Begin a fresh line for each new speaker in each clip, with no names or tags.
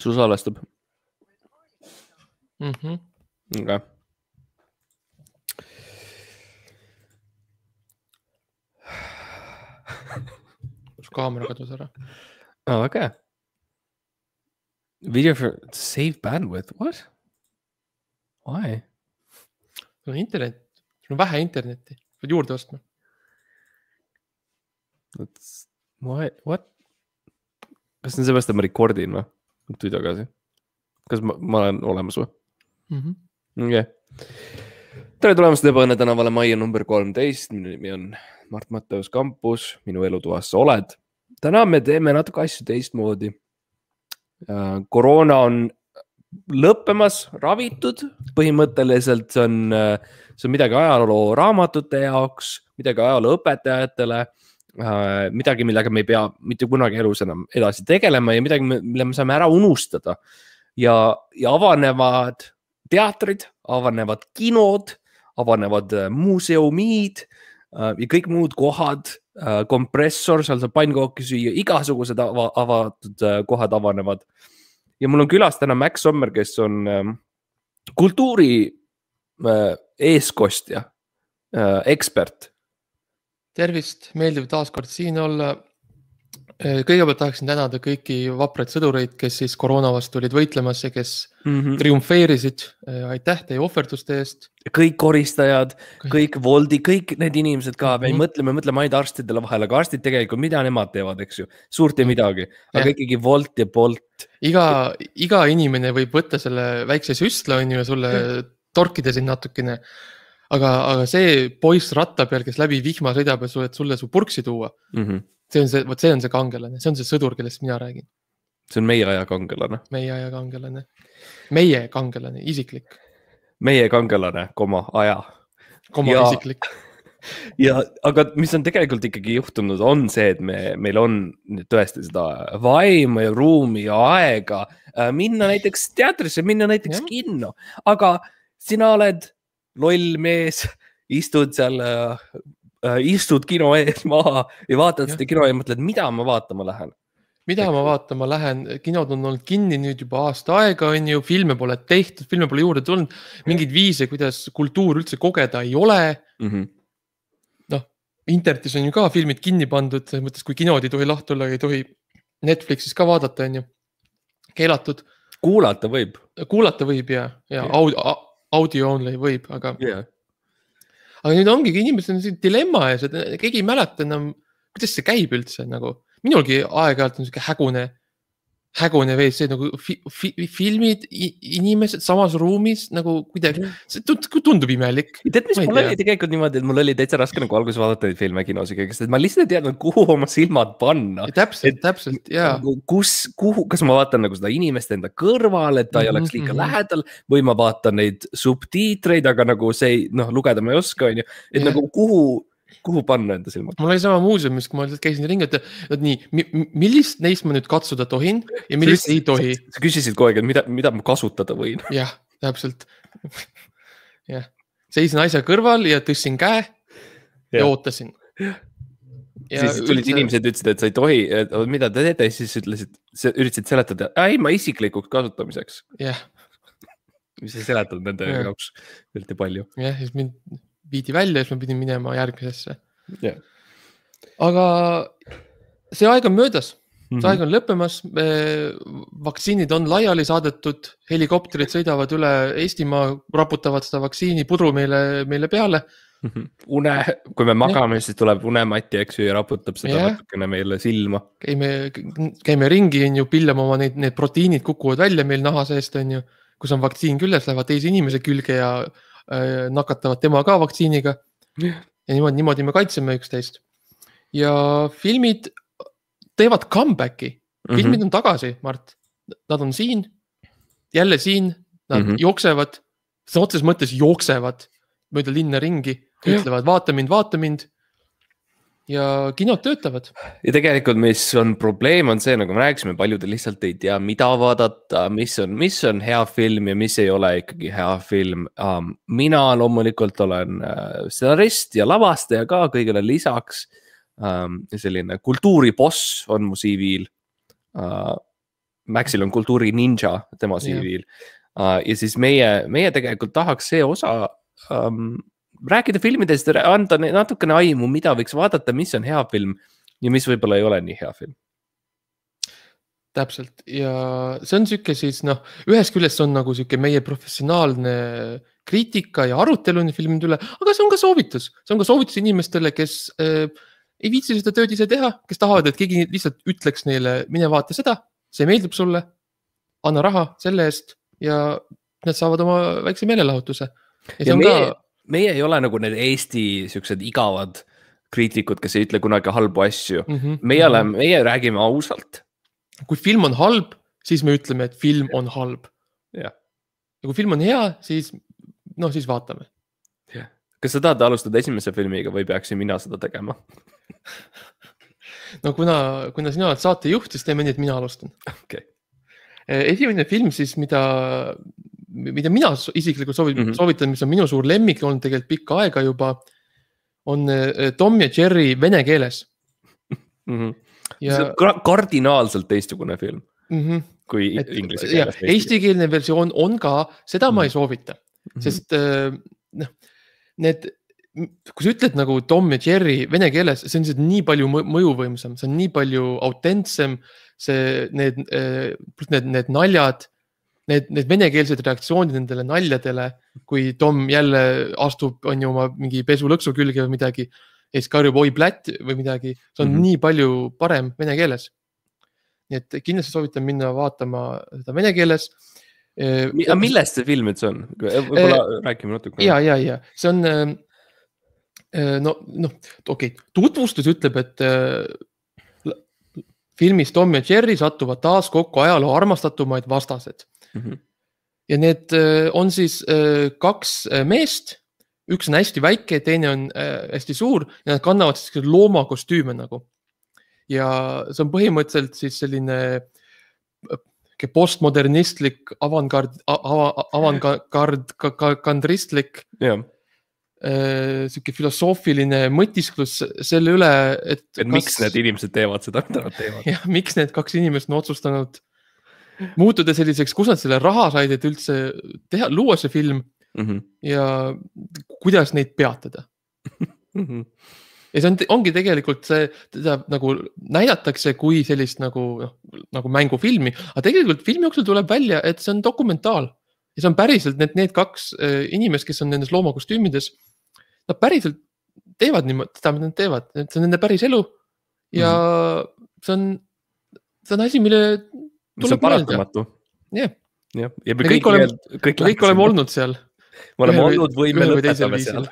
Su salvestab.
Okay. Kaamera kadus ära.
Okay. Video for save bandwidth. What? Why?
Sul on internet. Sul on vähe internetti. Pead juurde ostma.
What? Kas see on seepärast, et ma recordin või? Tuli tagasi. Kas ma olen olemas või? Okay. Tere tulemast Ebaõnne tänavale Maia number 13. Minu nimi on Mart Matteus Kampus. Minu elutoas sa oled. Täna me teeme natuke asju teistmoodi. Koroona on lõppemas, ravitud. Põhimõtteliselt see on midagi ajaloo raamatute jaoks, midagi ajaloo õpetajatele, midagi, millega me ei pea mitte kunagi elus enam edasi tegelema ja midagi, mille me saame ära unustada. Ja avanevad teatrid, avanevad kinod, avanevad muuseumid ja kõik muud kohad, kompressor, seal saab pannkooki süüa, igasugused avatud kohad avanevad. Ja mul on külas täna Max Sommer, kes on kultuuri eeskostja, ekspert.
Tervist, meeldib taaskord siin olla. Kõigepealt tahaksin tänada kõiki vapraid sõdureid, kes siis koroona vastu olid võitlemas ja kes triumfeerisid. Aitäh teie ohverduste eest.
Kõik koristajad, kõik Woldi, kõik need inimesed ka. Me mõtleme ainult arstidele vahel, aga arstid tegelikult, mida nemad teevad, eks ju? Suurt ei midagi, aga ikkagi Wolt ja Bolt.
Iga inimene võib võtta selle väikse süstla ja sulle torkida siin natukene. Aga see poiss ratta peal, kes läbi vihma sõidab ja sulle su purksi tuua. See on see kangelane, see on see sõdur, kellest mina räägin.
See on meie aja kangelane.
Meie aja kangelane. Meie kangelane, isiklik.
Meie kangelane, aja.
Isiklik.
Aga mis on tegelikult ikkagi juhtunud, on see, et meil on tõesti seda vaimu ja ruumi ja aega minna näiteks teatrisse, minna näiteks kinno. Aga sina oled loll mees, istud seal... istud kino ees maha ja vaatad seda kino ja mõtled, mida ma vaatama lähen?
Mida ma vaatama lähen? Kinod on olnud kinni nüüd juba aasta aega, filme pole tehtud, filme pole juurde tulnud, mingid viise, kuidas kultuur üldse kogeda ei ole. Internetis on ju ka filmid kinni pandud, mõttes kui kinod ei tohi lahti olla, ei tohi Netflixis ka vaadata, on ju keelatud.
Kuulata võib
ja audio only võib, aga nüüd ongi inimesed on dilemma ees, et keegi ei mäleta enam, kuidas see käib üldse. Minulgi aeg-ajalt on hägune WC, filmid, inimesed samas ruumis, kuidagi, see tundub imelik.
Tead, mis mul oli tegelikult niimoodi, et mul oli täitsa raske alguses vaadata neid filme kinos, sest ma lihtsalt ei teadnud, kuhu oma silmad panna.
Täpselt, jaa.
Kas ma vaatan seda inimest enda kõrval, et ta ei oleks liiga lähedal, või ma vaatan neid subtiitreid, aga see lugeda ma ei oska, et kuhu panna enda silmad?
Mul oli sama muuseumis, kui ma käisin ringi, et nii, millist neist ma nüüd katsuda tohin ja millist ei tohi.
Sa küsisid kogu aeg, et mida ma kasutada võin?
Jah, täpselt. Seisin asja kõrval ja tõssin käe ja ootasin.
Siis tulid inimesed ütlesid, et sa ei tohi, mida te teete, siis üritasid seletada, ei, ma isiklikuks kasutamiseks. Mis sa seletad nende jaoks üldse palju.
Jah, siis mind viidi välja ja siis ma pidin minema järgmisesse. Aga see aeg on möödas. See aeg on lõppemas. Vaktsiinid on laiali saadetud. Helikopterid sõidavad üle Eestimaa, raputavad seda vaktsiini pudru meile peale.
Kui me magame, siis tuleb unemati, eks ju, ja raputab seda natukene meile silma.
Käime ringi, pillame oma need proteiinid kukuvad välja meil naha seest, kus on vaktsiin küljes, lähevad teise inimese külge ja nakatavad tema ka vaktsiiniga ja niimoodi me kaitseme üksteist. Ja filmid teevad comebacki. Filmid on tagasi, Mart. Nad on siin, jälle siin, nad jooksevad, otses mõttes jooksevad mööda linna ringi, ütlevad vaata mind. Ja kinod töötavad.
Ja tegelikult, mis on probleem, on see, nagu me rääkisime, paljud lihtsalt ei tea, mida vaadata, mis on hea film ja mis ei ole ikkagi hea film. Mina loomulikult olen stsenarist ja lavastaja ka kõigele lisaks. Selline kultuuriboss on mu CV-l. Maxil on kultuuri ninja tema CV-l. Ja siis meie tegelikult tahaks see osa rääkida filmidest ja anda natukene aimu, mida võiks vaadata, mis on hea film ja mis võib-olla ei ole nii hea film.
Täpselt ja see on siuke siis ühest küljest on nagu siuke meie professionaalne kriitika ja aruteluni filmide üle, aga see on ka soovitus. See on ka soovitus inimestele, kes ei viitsi seda tööd ise teha, kes tahavad, et keegi lihtsalt ütleks neile, mine vaata seda, see meeldib sulle, anna raha selle eest ja nad saavad oma väikse meelelahutuse.
Ja meie ei ole nagu need Eesti siuksed igavad kriitikud, kes ei ütle kunagi halbu asju. Meie räägime ausalt.
Kui film on halb, siis me ütleme, et film on halb.
Ja
kui film on hea, siis vaatame.
Kas sa tahad alustada esimese filmiga või peaksin mina seda tegema?
No kuna sina oled saatejuht, siis teeme nii, et mina alustan.
Okay.
Esimene film siis, mida mina isiklikult soovitan, mis on minu suur lemmik olnud tegelikult pikka aega juba, on Tom ja Jerry vene keeles.
See on kardinaalselt teistsugune film kui inglise keeles.
Eestikeelne versioon on ka, seda ma ei soovita, sest kui sa ütled nagu Tom ja Jerry vene keeles, see on nii palju mõjuvõimsam, see on nii palju autentsem, need naljad, need venekeelsed reaktsioonid nendele naljadele, kui Tom jälle astub oma mingi pesulõksu külge või midagi, ja siis karjub oi plätt või midagi, see on nii palju parem vene keeles. Nii et kindlasti soovitan minna vaatama seda vene keeles.
Millest see film üldse on? Võib-olla räägime natuke.
Ja. See on, tutvustus ütleb, et filmis Tom ja Jerry satuvad taas kokku ajaloo armastatumaid vastased. Ja need on siis kaks meest, üks on hästi väike, teine on hästi suur ja nad kannavad siis looma kostüüme nagu. Ja see on põhimõtteliselt siis selline postmodernistlik, avangardistlik siuke filosoofiline mõtisklus selle üle, et
miks need inimesed teevad seda, mida nad teevad.
Ja miks need kaks inimest on otsustanud muutuda selliseks, kus nad selle raha said, et üldse luua see film ja kuidas neid peatada. Ja see ongi tegelikult teda nagu näidatakse kui sellist nagu mängufilmi, aga tegelikult filmi jooksul tuleb välja, et see on dokumentaal ja see on päriselt need kaks inimest, kes on nendes loomakostüümides, nad päriselt teevad niimoodi, mida nad teevad, see on nende päris elu ja see on asi, mille
see on paratamatu.
Ja
me
kõik oleme olnud seal.
Me oleme olnud või me lõpetame seal.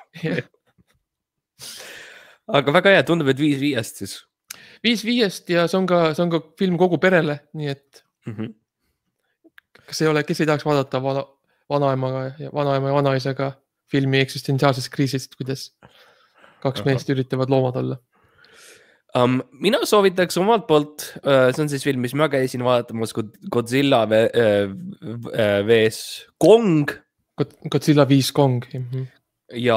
Aga väga hea, tundub, et 5-5 siis.
5-5 ja see on ka film kogu perele, nii et kes ei tahaks vaadata vanaema ja vanaisaga filmi eksistentsiaalsest kriisist, kuidas kaks meest üritavad loomad olla.
Mina soovitaks omalt poolt, see on siis film, mis ma käisin vaatamas Godzilla vs Kong.
Godzilla vs Kong.
Ja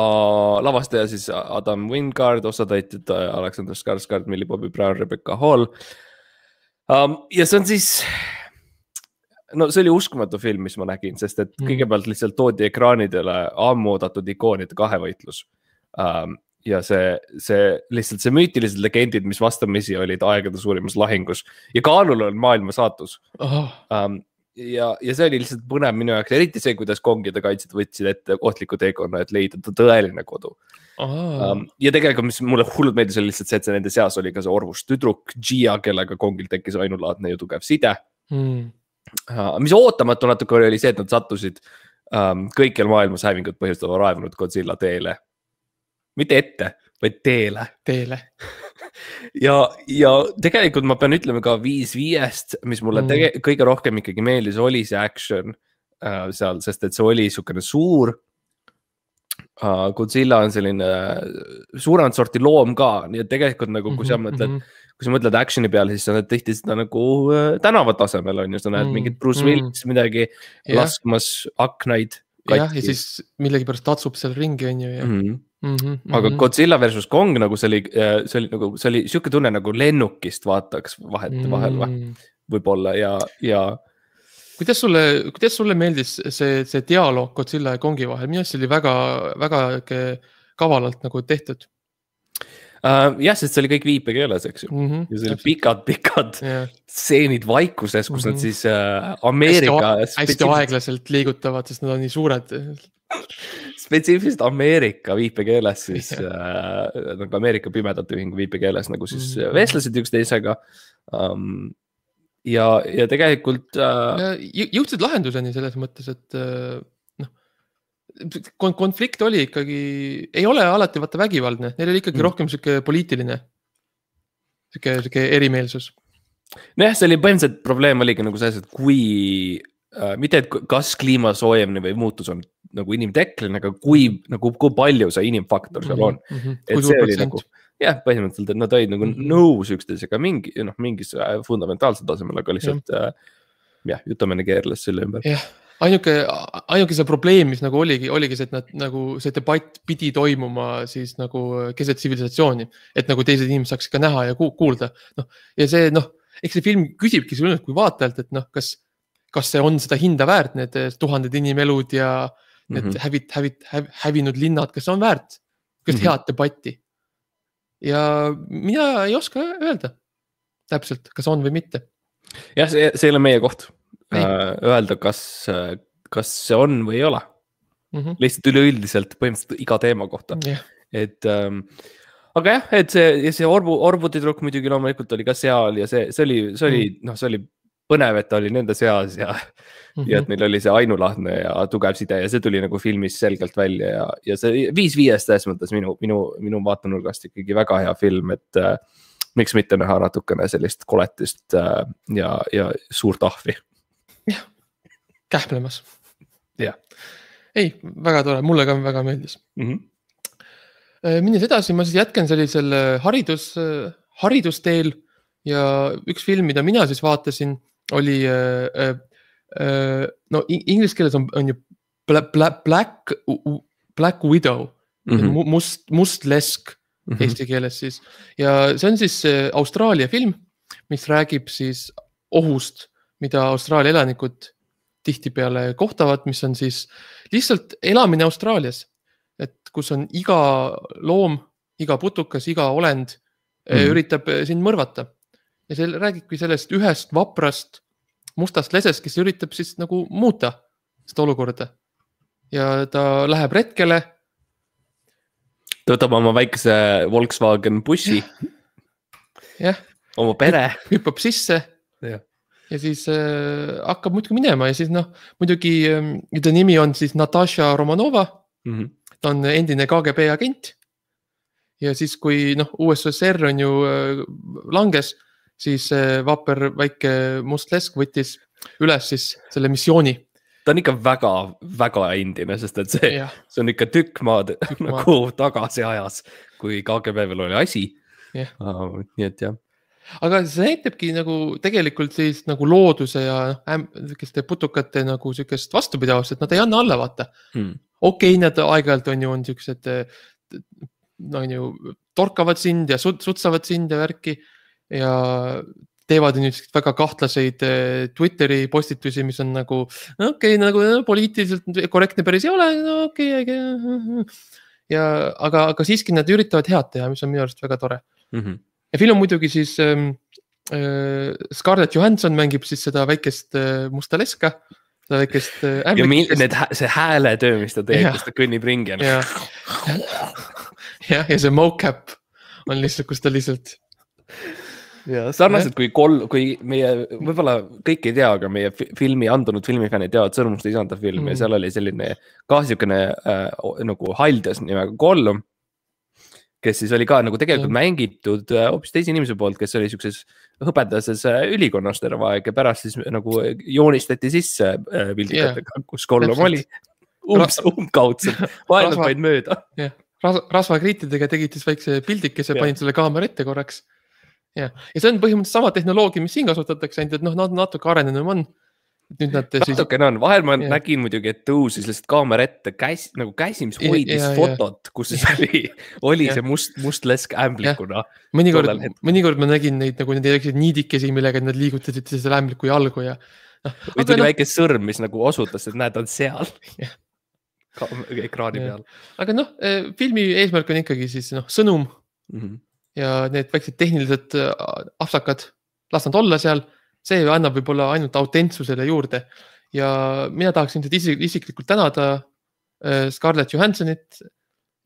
lavastaja siis Adam Wingard, osatäitjad Alexander Skarsgård, Millie Bobby Brown, Rebecca Hall. Ja see on siis, see oli uskumatu film, mis ma nägin, sest et kõigepealt lihtsalt toodi ekraanidele ammoodatud ikoonide kahevõitlus. Ja see lihtsalt see müütilised legendid, mis vastamisi olid aegade suurimas lahingus ja kaalul on maailma saatus. Ja see oli lihtsalt põnev minu jaoks, eriti see, kuidas kongide kaitsjad võtsid ette ohtliku teekonna, et leida tõeline kodu. Ja tegelikult, mis mulle hullult meeldis, oli lihtsalt see, et nende seas oli ka see orvus tüdruk Gia, kellega kongil tekkis ainulaadne ja tugev side. Mis ootamatu natuke oli see, et nad sattusid kõikjal maailmas hävingut põhjustava raevunud Godzilla teele. Mitte ette, vaid teele. Ja tegelikult ma pean ütlema ka 5-5, mis mulle kõige rohkem ikkagi meeldis, oli see action seal, sest et see oli niisugune suur. Godzilla on selline suuremat sorti loom ka, nii et tegelikult nagu, kui sa mõtled actioni peale, siis sa näed tihti seda nagu tänavatasemel on ja sa näed mingit Bruce Willis midagi laskmas aknaid.
Ja siis millegi pärast tatsub seal ringi on ju.
Aga Godzilla versus Kong nagu see oli siuke tunne nagu lennukist vaataks vahel võib-olla ja
kuidas sulle meeldis see dialoog Godzilla ja Kongi vahel? Minu arust see oli väga kavalalt nagu tehtud.
Jah, sest see oli kõik viipekeeles, eks ju. Ja see oli pikad stseenid vaikuses, kus nad siis Ameerika
hästi aeglaselt liigutavad, sest nad on nii suured.
Spetsiifiliselt Ameerika viipekeeles siis nagu Ameerika pimedate ühingu viipekeeles nagu siis vestlesid üksteisega ja tegelikult
jõudsid lahenduseni selles mõttes, et konflikt oli ikkagi, ei ole alati vaata vägivaldne, neil oli ikkagi rohkem siuke poliitiline, siuke erimeelsus.
Nojah, see oli põhimõtteliselt probleem oligi nagu selles, et kui mitte, et kas kliima soojemine või muutus on nagu inimtekkeline, aga kui palju see inimfaktor seal on. Et see oli nagu, jah, põhimõtteliselt, et nad olid nagu nõus üksteisega mingis fundamentaalsel tasemel, aga lihtsalt jutamine keerles selle ümber.
Jah. Ainuke see probleem, mis nagu oligi see, et nad nagu see debatt pidi toimuma siis nagu keset tsivilisatsiooni, et nagu teised inimesed saaks ka näha ja kuulda. Ja see, eks see film küsibki sulle kui vaatajalt, et kas see on seda hinda väärt, need 1000 inimelud ja need hävinud linnad, kas see on väärt, kas head debatti. Ja mina ei oska öelda täpselt, kas on või mitte.
Jah, see ei ole meie koht. Öelda, kas see on või ei ole. Lihtsalt üleüldiselt põhimõtteliselt iga teema kohta. Et, aga jah, et see orbutidrukk muidugi loomulikult oli ka seal ja see oli põnev, et ta oli nende seas ja et neil oli see ainulahtne ja tugev side ja see tuli nagu filmis selgelt välja ja see 5/5 tähes mõttes minu vaatenurgast ikkagi väga hea film, et miks mitte näha natukene sellist koletist ja suurt ahvi.
Jah, kähplemas.
Jah.
Ei, väga tore, mulle ka väga meeldis. Minnes edasi, ma siis jätken sellisel haridusteel ja üks film, mida mina siis vaatasin, oli, inglise keeles on ju Black Widow, must lesk eesti keeles siis. Ja see on siis Austraalia film, mis räägib siis ohust, mida Austraalia elanikud tihtipeale kohtavad, mis on siis lihtsalt elamine Austraalias, et kus on iga loom, iga putukas, iga olend üritab sind mõrvata. Ja see räägibki sellest ühest vaprast mustast lesest, kes üritab siis nagu muuta seda olukorda. Ja ta läheb retkele.
Ta võtab oma väikese Volkswagen bussi.
Jah.
Oma pere.
Hüppab sisse. Ja siis hakkab muidugi minema ja siis muidugi ta nimi on siis Natasha Romanova. Ta on endine KGB agent. Ja siis kui USSR on ju langes, siis vapper väike must lesk võttis üles siis selle missiooni.
Ta on ikka väga, väga endine, sest et see on ikka tükk maad nagu tagasi ajas, kui KGB veel oli asi. Nii et jah.
Aga see näitabki nagu tegelikult siis nagu looduse ja putukate nagu sükest vastupidavust, et nad ei anna alla vaata. Okei, nad aeg-ajalt on siuksed torkavad sind ja sutsavad sind ja värki ja teevad nüüd väga kahtlaseid Twitteri postitusi, mis on nagu poliitiliselt korrektne päris ei ole, aga siiski nad üritavad head teha, mis on minu arust väga tore. Ja film muidugi siis Scarlett Johansson mängib siis seda väikest musta leska, seda väikest
see hääletöö, mis ta teeb, kus ta kõnnib ringi.
Ja see mocap on lihtsalt, kus ta lihtsalt
sarnaselt kui meie, võib-olla kõik ei tea, aga meie andunud filmifännid teavad Sõrmuste isanda film ja seal oli selline kaasjukene nagu haljas nimega Gollum, kes siis oli ka nagu tegelikult mängitud hoopis teise inimese poolt, kes oli siukses hõbedases ülikonnas terve aeg ja pärast siis nagu joonistati sisse pildikatega, kus Gollum oli umbkaudselt, vaenab vaid mööda.
Rasvakriitidega tegid siis väikse pildikese, panid selle kaamera ette korraks. Ja see on põhimõtteliselt sama tehnoloogia, mis siin kasutatakse, ainult et natuke arenenum on. nüüd nad siis
natukene on, vahel ma nägin muidugi, et tõusis lihtsalt kaamera ette nagu käsi, mis hoidis fotot, kus siis oli see must lesk ämblikuna.
Mõnikord ma nägin neid nagu need väikseid niidikesi, millega nad liigutasid seda ämbliku jalgu ja
või tuli väike sõrm, mis nagu osutas, et näed, on seal ekraani peal.
Aga filmi eesmärk on ikkagi siis sõnum ja need väiksed tehnilised apsakad, las nad olla seal. See annab võib-olla ainult autentsusele juurde ja mina tahaksin isiklikult tänada Scarlett Johanssonit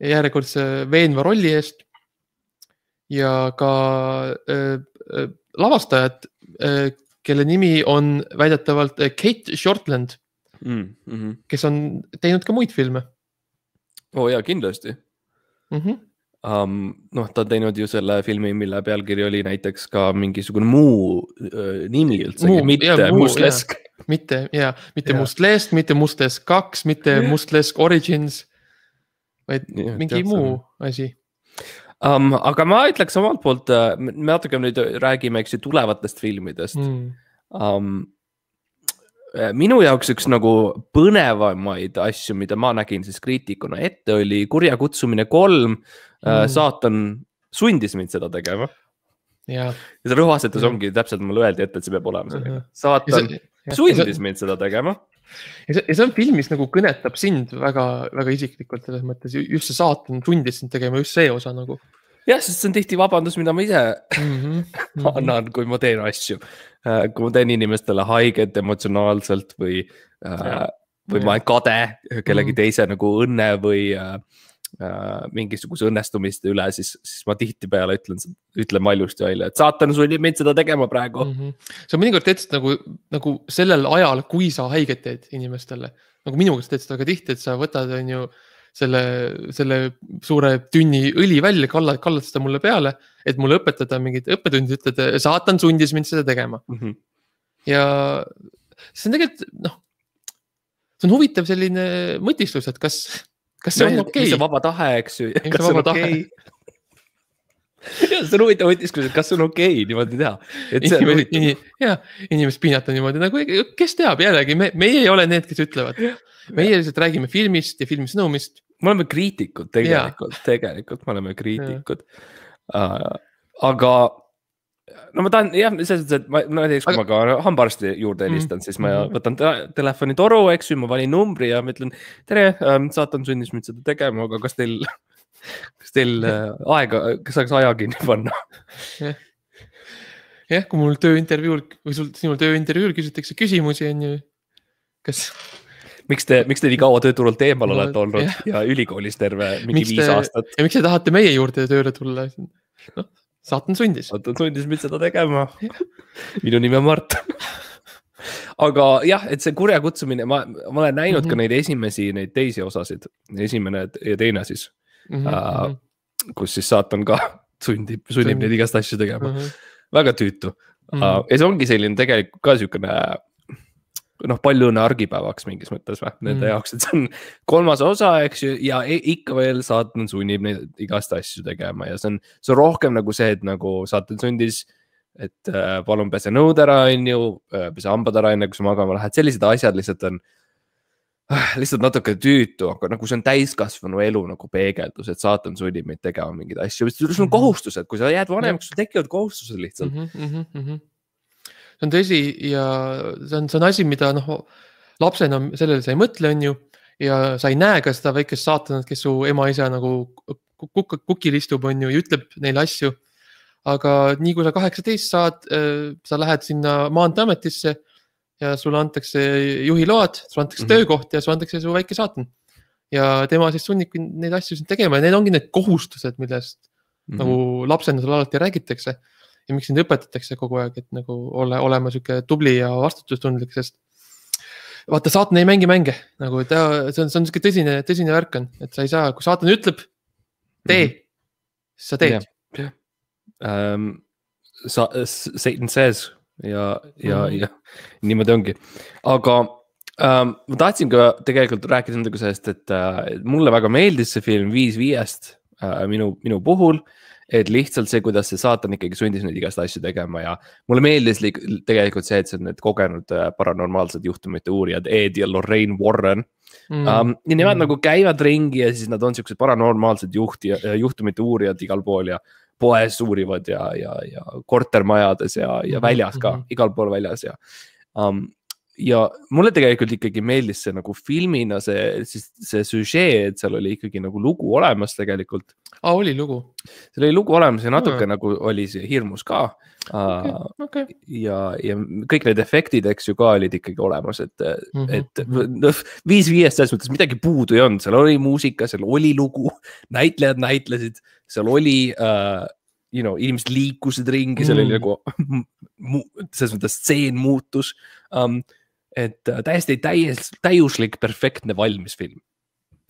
järjekordse veenva rolli eest ja ka lavastajat, kelle nimi on väidetavalt Kate Shortland, kes on teinud ka muid filme.
Jaa, kindlasti. Ta on teinud ju selle filmi, mille pealkiri oli näiteks ka mingisugune muu nimi üldsegi, mitte Must Lesk.
Mitte Must Lesk, mitte Must Lesk 2, mitte Must Lesk Origins, vaid mingi muu asi.
Aga ma ütleks omalt poolt, me natuke nüüd räägime tulevatest filmidest. Minu jaoks üks nagu põnevamaid asju, mida ma nägin siis kriitikuna ette, oli Kurja kutsumine 3. Saatan sundis mind seda tegema. Ja see rõhuasetus ongi täpselt mulle öeldi ette, et see peab olema sellega. Saatan sundis mind seda tegema.
Ja see on film, mis nagu kõnetab sind väga, väga isiklikult selles mõttes. Just see saatan sundis sind tegema, just see osa nagu.
Jah, sest see on tihti vabandus, mida ma ise annan, kui ma teen asju. Kui ma teen inimestele haiget emotsionaalselt või ma olen kade kellegi teise nagu õnne või mingisuguse õnnestumiste üle, siis ma tihti peale ütlen maljusti välja, et saatan sunnib mind seda tegema praegu.
See on mõnikord teed nagu sellel ajal, kui sa haiget teed inimestele. Nagu minu käest teed seda väga tihti, et sa võtad selle suure tünni õli välja, kallad seda mulle peale, et mulle õpetada mingid õppetundid, ütled, saatan sundis mind seda tegema. Ja see on tegelikult, see on huvitav selline mõtistus, et kas see on okei?
Mis on vaba tahe, eks ju? Kas see on okei? Ja, see on huvitav mõtistus, et kas see on okei niimoodi teha?
Inimest piinata niimoodi, nagu kes teab jällegi, meie ei ole need, kes ütlevad. Meie lihtsalt räägime filmist ja filmi sõnumist.
Me oleme kriitikud tegelikult me oleme kriitikud. Aga ma tahan, selles, et ma näiteks, kui ma ka hambaarsti juurde helistan, siis ma võtan telefoni toru, eks ju, ma valin numbri ja ma ütlen, tere, saatan sundis mind seda tegema, aga kas teil aega, kas saaks aja kinni panna?
Jah, kui mul tööintervjuul või sinul tööintervjuul küsitakse küsimusi, on ju, kas...
Miks te nii kaua tööturult eemal olete olnud ja ülikoolis terve mingi 5 aastat?
Ja miks te tahate meie juurde tööle tulla? Saatan sundis.
Saatan sundis mind seda tegema. Minu nimi on Mart. Aga jah, et see kurja kutsumine, ma olen näinud ka neid neid teisi osasid. Esimene ja teine siis, kus siis saatan ka sunnib neid igast asju tegema. Väga tüütu. Ja see ongi selline tegelikult ka sükene... palju õnne argipäevaks mingis mõttes nende jaoks, et see on 3. osa, eks ju, ja ikka veel saatan sunnib neid igast asju tegema ja see on rohkem nagu see, et nagu saatan sundis, et palun pese nõud ära, pese hambad ära enne, kui sa magama lähed, sellised asjad lihtsalt on lihtsalt natuke tüütu, aga nagu see on täiskasvanu elu nagu peegeldus, et saatan sunnib meid tegema mingeid asju, sul on kohustused, kui sa jääd vanemaks, sul tekivad kohustused lihtsalt.
See on tõsi ja see on asi, mida lapsena sellele sa ei mõtle, on ju, ja sa ei näe ka seda väikest saatanat, kes su ema-isa nagu kukil istub, on ju, ja ütleb neile asju. Aga nii kui sa 18 saad, sa lähed sinna maanteeametisse ja sulle antakse juhiload, sulle antakse töökoht ja sulle antakse su väike saatan. Ja tema siis sunnibki neid asju tegema ja need ongi need kohustused, millest nagu lapsena sulle alati räägitakse. Ja miks neid õpetatakse kogu aeg, et nagu olema süke tubli ja vastutustundlik, sest vaata, saatan ei mängi mänge, nagu see on süke tõsine värk on, et sa ei saa, kui saatan ütleb, tee, siis sa teed.
Satan says ja niimoodi ongi. Aga ma tahtsin ka tegelikult rääkida nendega sellest, et mulle väga meeldis see film 5/5 minu puhul et lihtsalt see, kuidas see saatan ikkagi sundis neid igast asju tegema ja mulle meeldis tegelikult see, et see on need kogenud paranormaalsed juhtumite uurijad Ed ja Lorraine Warren. Ja nemad nagu käivad ringi ja siis nad on siuksed paranormaalsed juhtumite uurijad igal pool ja poes uurivad ja kortermajades ja väljas ka, igal pool väljas ja mulle tegelikult ikkagi meeldis see nagu filmina see süžee, et seal oli ikkagi nagu lugu olemas tegelikult.
Oli lugu?
Seal oli lugu olemas ja natuke nagu oli see hirmus ka.
Okay.
Ja kõik need efektid, eks ju ka olid ikkagi olemas, et 5/5 selles mõttes midagi puudu ei olnud, seal oli muusika, seal oli lugu, näitlejad näitlesid, seal oli inimesed liikusid ringi, seal oli nagu selles mõttes stseen muutus. Et täiesti täiuslik, perfektne valmis film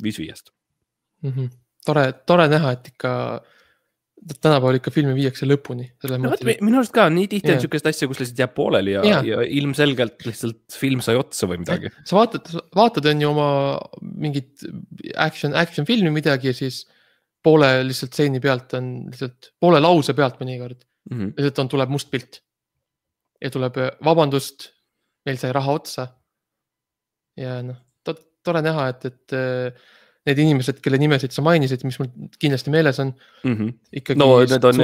5/5.
Tore näha, et ikka tänapäeval ikka filmi viiakse lõpuni.
Minu arust ka nii tihti on siukest asja, kus lihtsalt jääb pooleli ja ilmselgelt lihtsalt film sai otsa või midagi.
Sa vaatad on ju oma mingit action filmi midagi ja siis poole lihtsalt seeni pealt on lihtsalt poole lause pealt mõnikord. Lihtsalt tuleb must pilt ja tuleb vabandust, meil sai raha otsa ja tore näha, et need inimesed, kelle nimesid sa mainisid, mis mul kindlasti meeles on ikkagi
need on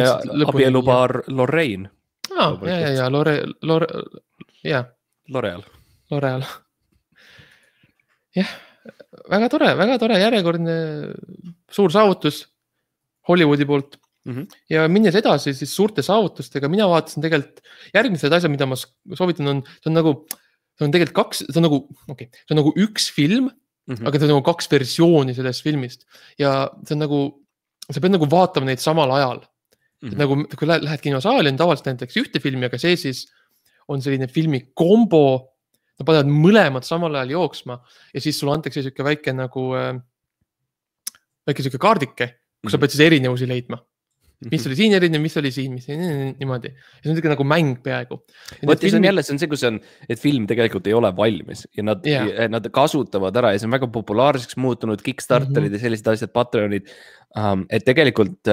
abielupaar Lorraine.
Ja L'Oreal. Jah, väga tore järjekordne suur saavutus Hollywoodi poolt. Ja minnes edasi siis suurte saavutustega, mina vaatasin tegelikult järgmised asjad, mida ma soovitan see on tegelikult see on nagu üks film, aga see on nagu 2 versiooni sellest filmist ja see on nagu, sa pead nagu vaatama neid samal ajal. Nagu, kui lähed kinosaali, on tavaliselt näiteks ühte filmi, aga see siis on selline filmi kombo, nad panevad mõlemad samal ajal jooksma ja siis sulle antakse siuke väike nagu väike siuke kaardike, kus sa pead siis erinevusi leidma. Mis oli siin erinev, mis oli siin, mis niimoodi. Ja see on nagu mäng peaaegu.
See on see, kus on, et film tegelikult ei ole valmis ja nad kasutavad ära ja see on väga populaarseks muutunud Kickstarterid ja sellised asjad, Patreonid, et tegelikult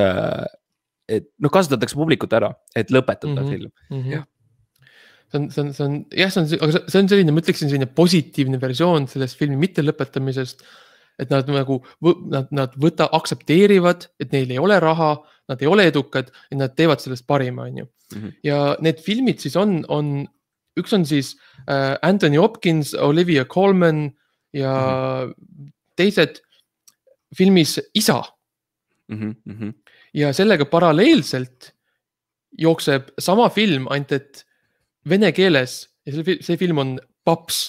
kasutatakse publikut ära, et lõpetada film.
See on selline, ma ütleksin selline positiivne versioon sellest filmi mitte lõpetamisest, et nad nagu nad aktsepteerivad, et neil ei ole raha, nad ei ole edukad ja nad teevad sellest parima, on ju. Ja need filmid siis on üks on siis Anthony Hopkins, Olivia Colman ja teised filmis Isa. Ja sellega paralleelselt jookseb sama film, ainult et vene keeles ja see film on Paps.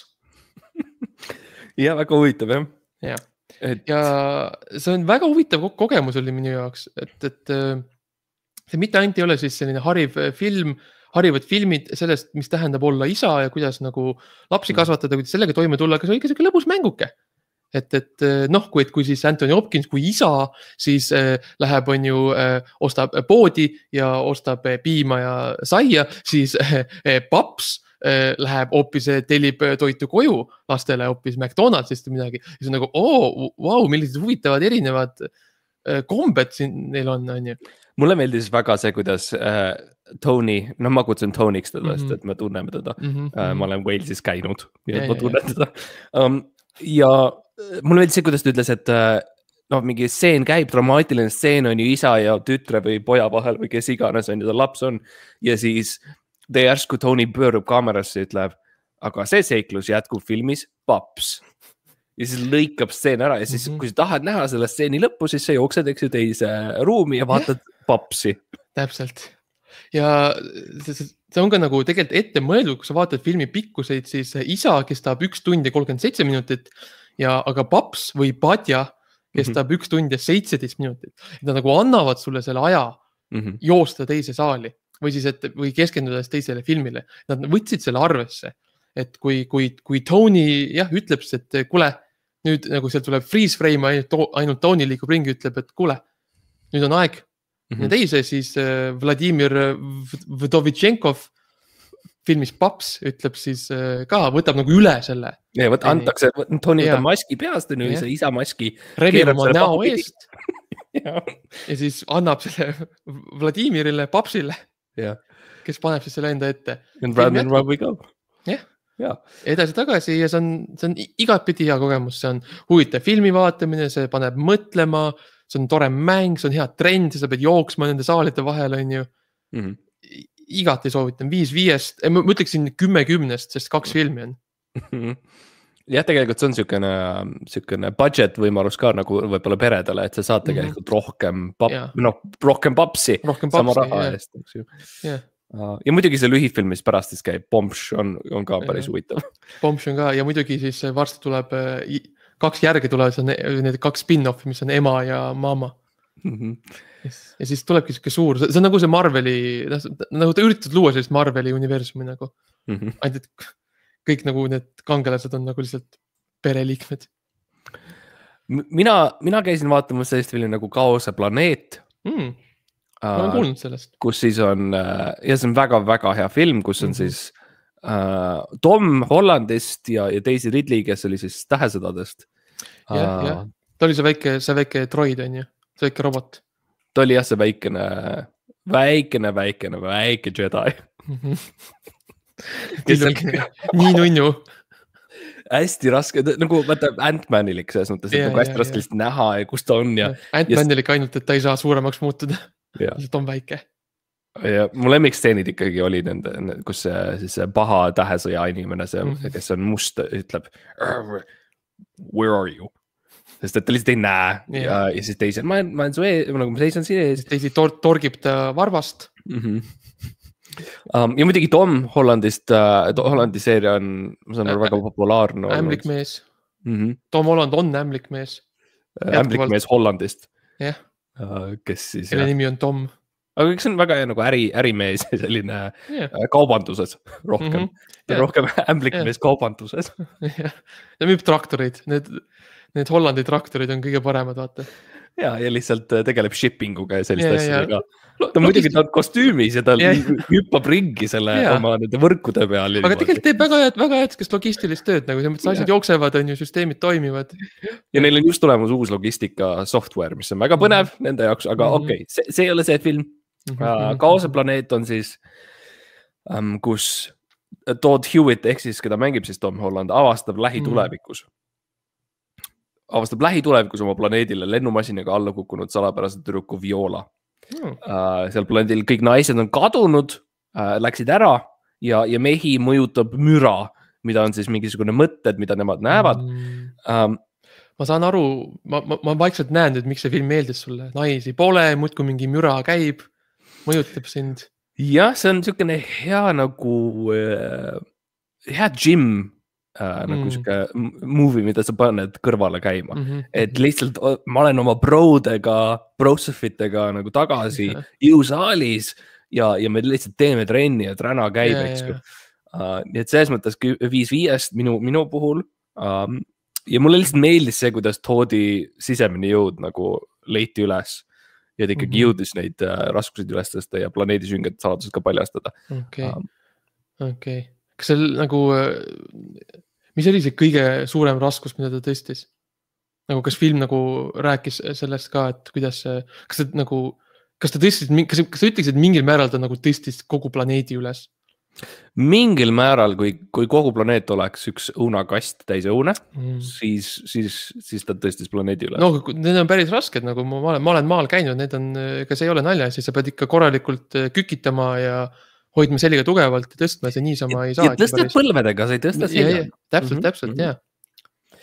Ja väga huvitav, jah.
Ja see on väga huvitav kogemus oli minu jaoks, et see mitte ainult ei ole siis selline harivad filmid sellest, mis tähendab olla isa ja kuidas nagu lapsi kasvatada, kuidas sellega toime tulla, aga see oli ikka lõbus mänguke. Et kui siis Anthony Hopkins kui isa, siis läheb on ju, ostab poodi ja ostab piima ja saia, siis Paps läheb hoopis tellib toitu koju lastele hoopis McDonaldsist või midagi. Ja see on nagu, wow, millised huvitavad erinevad kombed siin neil on ju.
Mulle meeldis väga see, kuidas Tony, ma kutsun Tonyks teda, et me tunneme teda. Ma olen Walesis käinud ja ma tunnen teda. Ja mulle meeldis see, kuidas ta ütles, et mingi stseen käib, dramaatiline stseen on ju isa ja tütre või poja vahel või kes iganes on ja ta laps on. Ja siis järsku Tony pöörub kaamerasse ja ütleb, aga see seiklus jätkub filmis Paps. Ja siis lõikab stseen ära ja siis kui sa tahad näha selle stseeni lõppu, siis sa jooksed teise ruumi ja vaatad Papsi.
Täpselt. Ja see on ka nagu tegelikult ette mõeldud, kui sa vaatad filmi pikkuseid, siis isa kestab 1 tund ja 37 minutit, aga Paps või Padja kestab 1 tund ja 17 minutit. Nad nagu annavad sulle selle aja joosta teise saali või keskenduda teisele filmile. Nad võtsid selle arvesse, et kui Tony ütleb, et kuule, nüüd nagu seal tuleb freeze frame, ainult Tony liikub ringi, ütleb, et kuule, nüüd on aeg. Ja teise siis Vladimir Vdovitšenkov filmis Paps ütleb siis ka, võtab nagu üle selle.
Ja antakse, Tony võtab
Jaa.
maski peast, siis isa maski.
Rebib oma näo
pahupidi.
eest ja siis annab selle Vladimirile, Papsile,
Jah.
kes paneb siis selle enda ette.
And round and round we go.
Jah.
Ja.
Edasi-tagasi ja see on igatpidi hea kogemus, see on huvitav filmi vaatamine, see paneb mõtlema, see on tore mäng, see on hea trend, sa pead jooksma nende saalide vahel, on ju. Igati soovitan, 5-5, ma ütleksin 10-10, sest 2 filmi on.
Jah, tegelikult see on sükene budget võimalus ka nagu võib-olla peredele, et sa saad tegelikult rohkem papsi sama raha eest. Ja muidugi see lühifilm, mis pärast siis käib, Bombsh on ka päris huvitav.
Bombsh on ka ja muidugi siis varsti tuleb 2 järgi tulevad, need 2 spin-offi, mis on Ema ja Mama. Ja siis tulebki siuke suur, see on nagu see Marveli, nagu ta üritad luua sellist Marveli universumi nagu. Ainult, et kõik nagu need kangelased on nagu lihtsalt pereliikmed.
Mina käisin vaatamas sellist filmi nagu Kaose planeet.
Ma olen kuulnud sellest.
Kus siis on, ja see on väga-väga hea film, kus on siis Tom Hollandist ja Daisy Ridley, kes oli siis Tähesõdadest.
Ja. Ta oli see väike droid, on ju? See väike robot.
Ta oli jah see väike Jedi.
Nii nunnu.
Hästi raske, nagu vaata Ant-Manilik selles mõttes, et nagu hästi raske lihtsalt näha ja kus ta on.
Ant-Manilik ainult, et ta ei saa suuremaks muutuda. Lihtsalt on väike.
Ja mu lemmiksteenid ikkagi oli nende, kus see paha tähesõja inimene, kes on must, ütleb where are you? Sest et ta lihtsalt ei näe ja siis teised, ma olen su ees, nagu ma seisan siin ees.
Teisi torgib ta varvast.
Ja muidugi Tom Hollandist, Hollandi seeria on, ma saan väga populaarne.
Ämblik mees. Tom Holland on ämblik mees.
Ämblik mees Hollandist.
Jah.
Kes siis...
Kelle nimi on Tom.
Aga see on väga nagu ärimees, selline kaubanduses rohkem. Rohkem ämblik mees kaubanduses.
Ja müüb traktorid. Need Hollandi traktorid on kõige paremad, vaata.
Ja lihtsalt tegeleb shippinguga ja sellist asjadega. Ta muidugi ta on kostüümis ja ta hüppab ringi selle oma nende võrkude peal.
Aga tegelikult teeb väga head logistilist tööd, nagu asjad jooksevad, on ju, süsteemid toimivad.
Ja neil on just tulemus uus logistika software, mis on väga põnev nende jaoks, aga okei, see ei ole see film. Kaose planeet on siis, kus Todd Hewitt, ehk siis keda mängib siis Tom Holland, avastab lähitulevikus oma planeedile lennumasinaga alla kukkunud salapärase tüdruku Viola. Seal planeedil kõik naised on kadunud, läksid ära ja mehi mõjutab müra, mida on siis mingisugune mõtted, mida nemad näevad.
Ma saan aru, ma vaikselt näen nüüd, miks see film meeldis sulle. Naisi pole, muudkui mingi müra käib, mõjutab sind.
Jah, see on niisugune hea nagu hea gym nagu siuke movie, mida sa paned kõrvale käima. Et lihtsalt ma olen oma brosefitega nagu tagasi jõusaalis ja me lihtsalt teeme trenni ja träna käib, eks ju. Nii et selles mõttes 5-5 minu puhul. Ja mulle lihtsalt meeldis see, kuidas Toodi sisemine jõud nagu leiti üles ja ta ikkagi jõudis neid raskusid üles tõsta ja planeedi sünged saladused ka paljastada.
Okei. Kas see nagu, mis oli see kõige suurem raskus, mida ta tõstis? Nagu kas film nagu rääkis sellest ka, et kuidas kas ta tõstis, kas sa ütleksid, et mingil määral ta nagu tõstis kogu planeedi üles?
Mingil määral, kui kogu planeet oleks üks õunakast täis õune, siis ta tõstis planeedi üles.
No, need on päris rasked, nagu ma olen maal käinud, need on, kas ei ole nalja, siis sa pead ikka korralikult kükitama ja hoidma sellega tugevalt ja tõstma, see niisama ei saa.
Ja tõstad põlvedega, sa ei tõsta selga.
Täpselt, jah.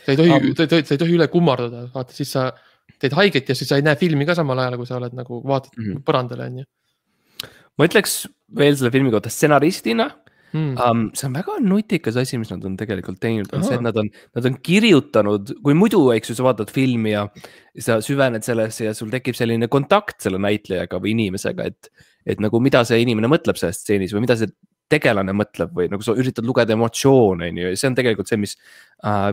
Sa ei tohi üle kummardada, vaata, siis sa teed haiget ja siis sa ei näe filmi ka samal ajal, kui sa oled nagu vaatad põrandale.
Ma ütleks veel selle filmi kohta stsenaristina. See on väga nutikas asi, mis nad on tegelikult teinud. On see, et nad on kirjutanud, kui muidu, eks ju, sa vaatad filmi ja sa süvened sellesse ja sul tekib selline kontakt selle näitlejaga või inimesega, et nagu mida see inimene mõtleb selles stseenis või mida see tegelane mõtleb või nagu sa üritad lugeda emotsioone. Ja see on tegelikult see, mis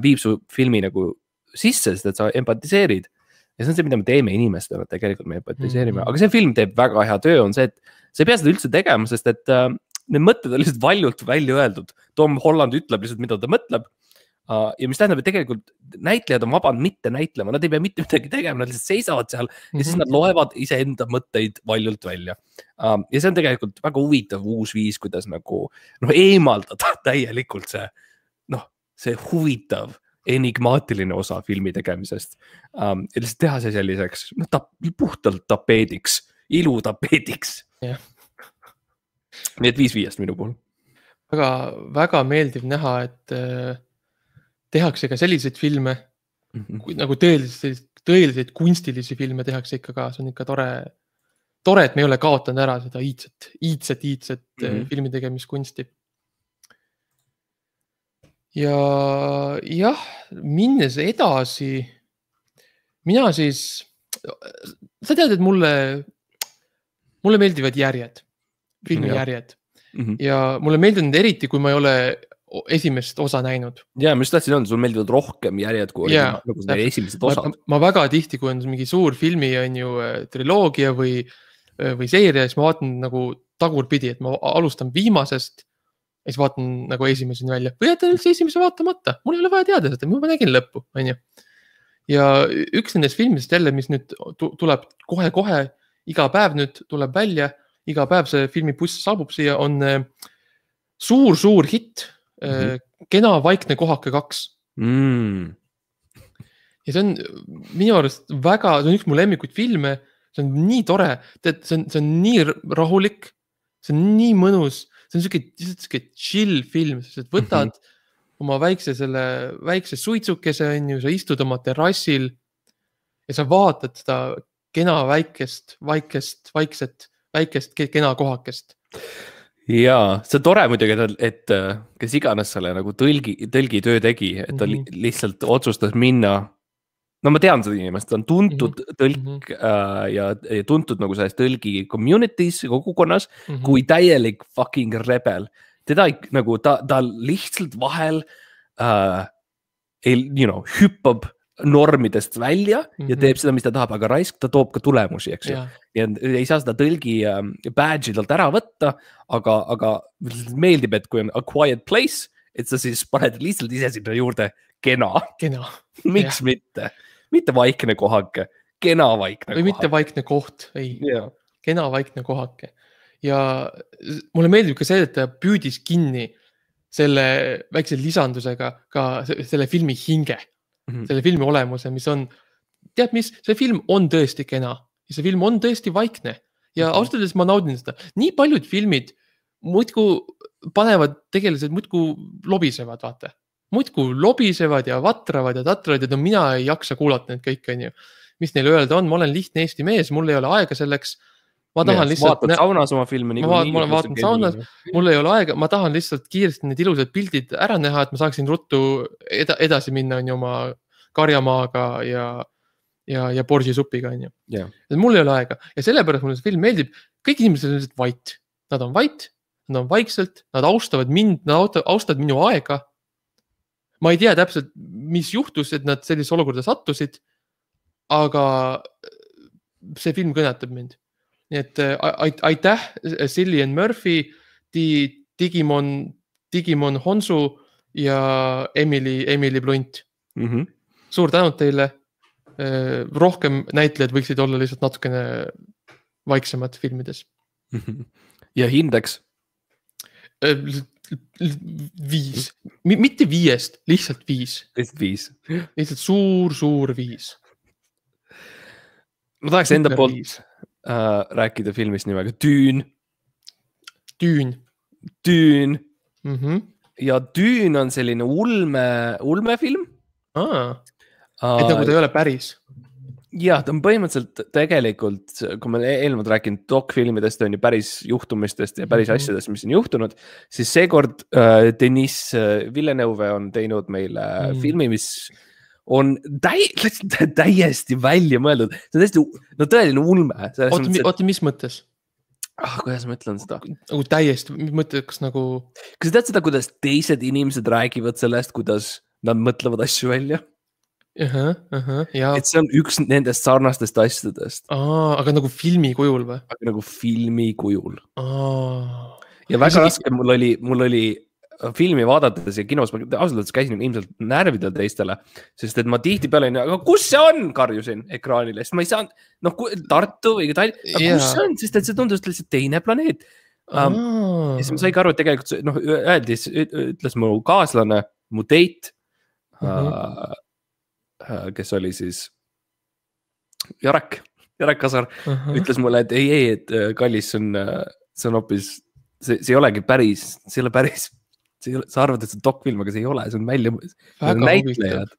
viib su filmi nagu sisse, sest et sa empatiseerid. Ja see on see, mida me teeme inimestena, tegelikult me empatiseerime. Aga see film teeb väga hea töö, on see, et sa ei pea seda üldse tegema, sest et need mõtted on lihtsalt valjult välja öeldud. Tom Holland ütleb lihtsalt, mida ta mõtleb. Ja mis tähendab, et tegelikult näitlejad on vabad mitte näitlema, nad ei pea mitte midagi tegema, nad lihtsalt seisavad seal ja siis nad loevad iseenda mõtteid valjult välja. Ja see on tegelikult väga huvitav uus viis, kuidas nagu eemaldada täielikult see huvitav enigmaatiline osa filmi tegemisest. Ja lihtsalt teha see selliseks puhtalt tapeediks, ilutapeediks.
Yeah.
Nii et 5/5 minu puhul.
Väga, väga meeldiv näha, et tehakse ka selliseid filme, nagu tõeliselt kunstilisi filme tehakse ikka ka, see on ikka tore, et me ei ole kaotanud ära seda iidset filmi tegemiskunsti. Ja jah, minnes edasi, mina siis, sa tead, et mulle meeldivad järjed, filmi järjed ja mulle meeldinud eriti, kui ma ei ole esimest osa näinud.
Ja, ma just tahtsin öelda, sul meeldivad rohkem järjed kui nagu esimesed osad.
Ma väga tihti, kui on mingi suur filmi on ju triloogia või seeria, siis ma vaatan nagu tagurpidi, et ma alustan viimasest ja siis vaatan nagu esimeseni välja. Või jätan üldse esimese vaatamata. Mul ei ole vaja teada seda, ma nägin lõppu. On ju. Ja üks nendest filmidest jälle, mis nüüd tuleb kohe, iga päev nüüd tuleb välja, iga päev see filmibuss saabub siia, on suur hitt. Kena vaikne kohake 2. Ja see on minu arust väga, see on üks mu lemmikuid filme, see on nii tore, see on nii rahulik, see on nii mõnus, see on siuke chill film, sest võtad oma väikse suitsukese, sa istud oma terrassil ja sa vaatad seda kena vaikset kena kohakest.
Jaa, see on tore muidugi, et kes iganes selle nagu tõlgi töö tegi, et ta lihtsalt otsustas minna. No ma tean seda inimest, ta on tuntud tõlk ja tuntud nagu selles tõlgi communities, kogukonnas, kui täielik fucking rebel. Teda nagu, ta lihtsalt vahel hüppab normidest välja ja teeb seda, mis ta tahab, aga raisk, ta toob ka tulemusi, eks ju. Ja ei saa seda tõlgi badge'i talt ära võtta, aga meeldib, et kui on a quiet place, et sa siis paned lihtsalt ise sinna juurde kena. Miks mitte? Mitte vaikne kohake, kena vaikne kohake.
Või mitte vaikne koht, ei. Kena vaikne kohake. Ja mulle meeldib ka see, et ta püüdis kinni selle väikse lisandusega ka selle filmi hinge. Selle filmi olemuse, mis on, tead mis, see film on tõesti kena ja see film on tõesti vaikne ja ausalt ma naudin seda. Nii paljud filmid muidku panevad tegelased, muidku lobisevad, vaata. Muidku lobisevad ja vatravad ja tatravad ja mina ei jaksa kuulata need kõik, on ju. Mis neil öelda on, ma olen lihtne Eesti mees, mul ei ole aega selleks. Ma tahan lihtsalt...
Vaatad saunas oma filmi.
Ma vaatan saunas, mul ei ole aega, ma tahan lihtsalt kiiresti need ilusad pildid ära näha, et ma saaksin ruttu edasi minna on ju oma karjamaaga ja borsisupiga on ju. Mul ei ole aega ja sellepärast mulle see film meeldib. Kõik inimesed on lihtsalt vait. Nad on vait, nad on vaikselt, nad austavad mind, nad austavad minu aega. Ma ei tea täpselt, mis juhtus, et nad sellise olukorda sattusid, aga see film kõnetab mind. Nii et aitäh Cillian Murphy, Digimon Honsu ja Emily Blunt. Suur tänud teile. Rohkem näitlejad võiksid olla lihtsalt natukene vaiksemad filmides.
Ja hindeks?
5. Mitte 5, lihtsalt 5. Lihtsalt suur 5.
Ma tahaks enda poolt rääkida filmist nimega Dune. Ja Dune on selline ulmefilm.
Et nagu ta ei ole päris.
Jah, ta on põhimõtteliselt tegelikult, kui ma eelmalt rääkinud doc-filmidest on ju päris juhtumistest ja päris asjadest, mis on juhtunud, siis seekord Denis Villeneuve on teinud meile filmi, mis on täiesti välja mõeldud. See on täiesti tõeline ulme.
Oota, mis mõttes?
Kuidas ma ütlen seda?
Nagu täiesti, mis mõttes, kas nagu...
Kas sa tead seda, kuidas teised inimesed räägivad sellest, kuidas nad mõtlevad asju välja? Et see on üks nendest sarnastest asjadest.
Aga nagu filmi kujul või?
Aga nagu filmi kujul. ja väga raske mul oli filmi vaadates ja kinos, ma ausalt öeldes käisin ilmselt närvidel teistele, sest et ma tihtipeale aga kus see on, karjusin ekraanile, sest ma ei saanud, Tartu või Tallinn, kus see on, sest et see tundus lihtsalt teine planeet. Ja siis ma saigi aru, et tegelikult ütles mu kaaslane, mu date, kes oli siis Jarek Kasar, ütles mulle, et ei, et kallis, see on hoopis, see ei olegi päris, see ei ole päris, sa arvad, et see on dokfilm, aga see ei ole, see on näitlejad.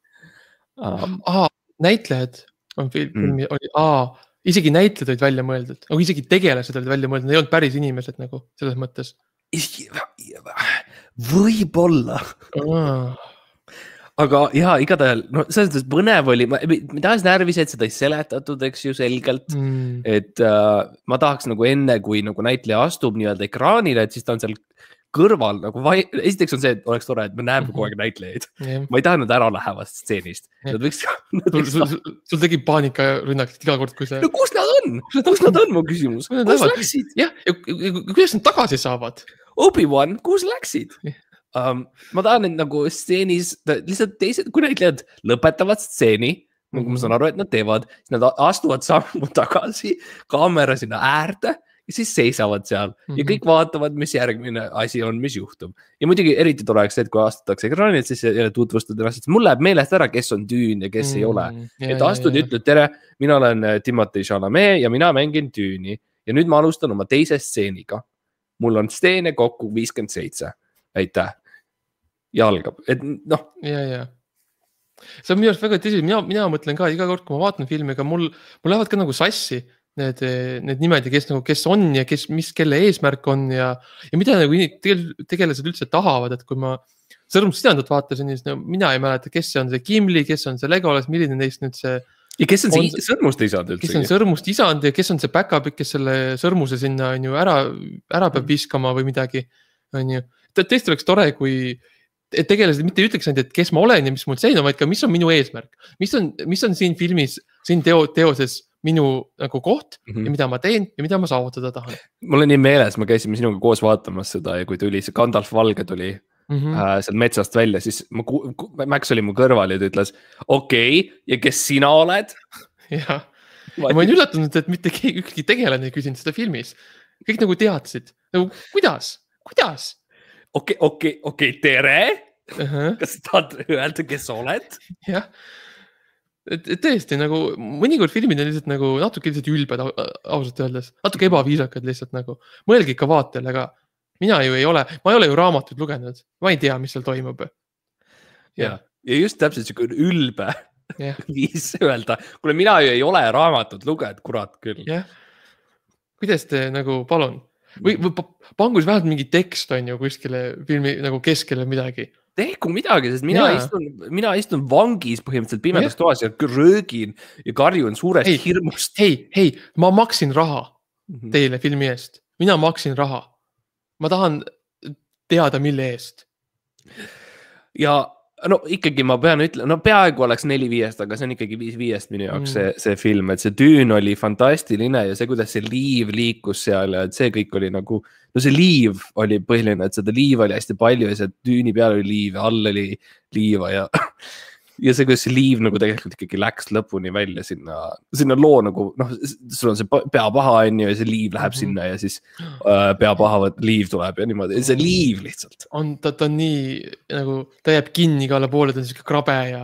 Näitlejad on filmi, isegi näitlejad olid välja mõeldud, aga isegi tegelased olid välja mõeldud, ei olnud päris inimesed nagu selles mõttes.
Võib-olla. Aga jaa, igatahes, selles mõttes põnev oli, ma tahaks närvis, et seda ei seletatud, eks ju, selgelt, et ma tahaks nagu enne, kui nagu näitleja astub nii-öelda ekraanile, et siis ta on seal kõrval, nagu esiteks on see, et oleks tore, et me näeme kogu aeg näitlejaid. Ma ei taha nad ära lähevast stseenist.
Sul tegi paanika-rünnak iga kord, kui see...
No kus nad on? Kus nad on, mu küsimus? Kus läksid?
Jah, ja kuidas nad tagasi saavad?
Obi-Wan, kus läksid? Ma tahan, et nagu stseenis, lihtsalt teised, kui näitlejad lõpetavad stseeni, nagu ma saan aru, et nad teevad, siis nad astuvad sammu tagasi, kaamera sinna äärde, ja siis seisavad seal ja kõik vaatavad, mis järgmine asi on, mis juhtub. Ja muidugi eriti toreks, et kui astutakse ekraanil, siis tutvustad ennast, et mul läheb meelest ära, kes on Dune ja kes ei ole. Et astud ja ütled, tere, mina olen Timothée Chalamet ja mina mängin Dune'i. Ja nüüd ma alustan oma teise stseeniga. Mul on stseene kokku 57. Aitäh. Ja algab. Et
Ja. See on minu arust väga tõsi. Mina mõtlen ka iga kord, kui ma vaatan filmi, aga mul lähevad ka nagu sassi need nimed ja kes on ja mis kelle eesmärk on ja mida nagu tegelased üldse tahavad, et kui ma Sõrmust isandut vaatasin, siis mina ei mäleta, kes see on see Gimli, kes on see Legolas, milline neist nüüd see
ja kes on see Sõrmust isand üldse?
Kes on Sõrmust isand ja kes on see päkapikk, kes selle sõrmuse sinna on ju ära peab viskama või midagi. Tõesti oleks tore, kui tegelased mitte ütleks ainult, et kes ma olen ja mis mul sein on, vaid ka mis on minu eesmärk. Mis on siin filmis, siin teoses minu nagu koht ja mida ma teen ja mida ma saavutada tahan.
Mul on nii meeles, me käisime sinuga koos vaatamas seda ja kui tuli see Gandalf Valge tuli seal metsast välja, siis Max oli mu kõrval ja ta ütles, okei, ja kes sina oled?
Ja ma olin üllatunud, et mitte ükski tegelane ei küsinud seda filmis. Kõik nagu teadsid. Nagu, kuidas?
Okei, tere? Kas tahad öelda, kes oled?
Jah. Tõesti, nagu mõnikord filmid on lihtsalt nagu natuke lihtsalt ülbed ausalt öeldes. Natuke ebaviisakad lihtsalt nagu. Mõelge ikka vaatel, aga mina ju ei ole ju raamatut lugenud. Ma ei tea, mis seal toimub.
Ja just täpselt siuke ülbe viis öelda. Kuule, mina ju ei ole raamatut lugenud, kurat küll.
Jah. Kuidas te nagu, palun? Või pangus vähemalt mingi tekst on ju kuskile filmi nagu keskele midagi.
Tehku midagi, sest mina istun vangis põhimõtteliselt pimedas toas ja röögin ja karjun suurest hirmust.
Hei, ma maksin raha teile filmi eest. Mina maksin raha. Ma tahan teada, mille eest. Ja ikkagi ma pean ütlema, peaaegu oleks 4-5, aga see on ikkagi 5-5 minu jaoks see film, et see Dune oli fantastiline ja see, kuidas see liiv liikus seal ja see kõik oli nagu, see liiv oli põhiline, et seda liiva oli hästi palju ja see Dune'i peal oli liiv ja all oli liiva ja see, kuidas see liiv nagu tegelikult ikkagi läks lõpuni välja sinna loo nagu, sul on see peapaha on ju ja see liiv läheb sinna ja siis peapaha liiv tuleb ja niimoodi, see liiv lihtsalt. Ta on nii, nagu ta jääb kinni igale poole, ta on selline krabe ja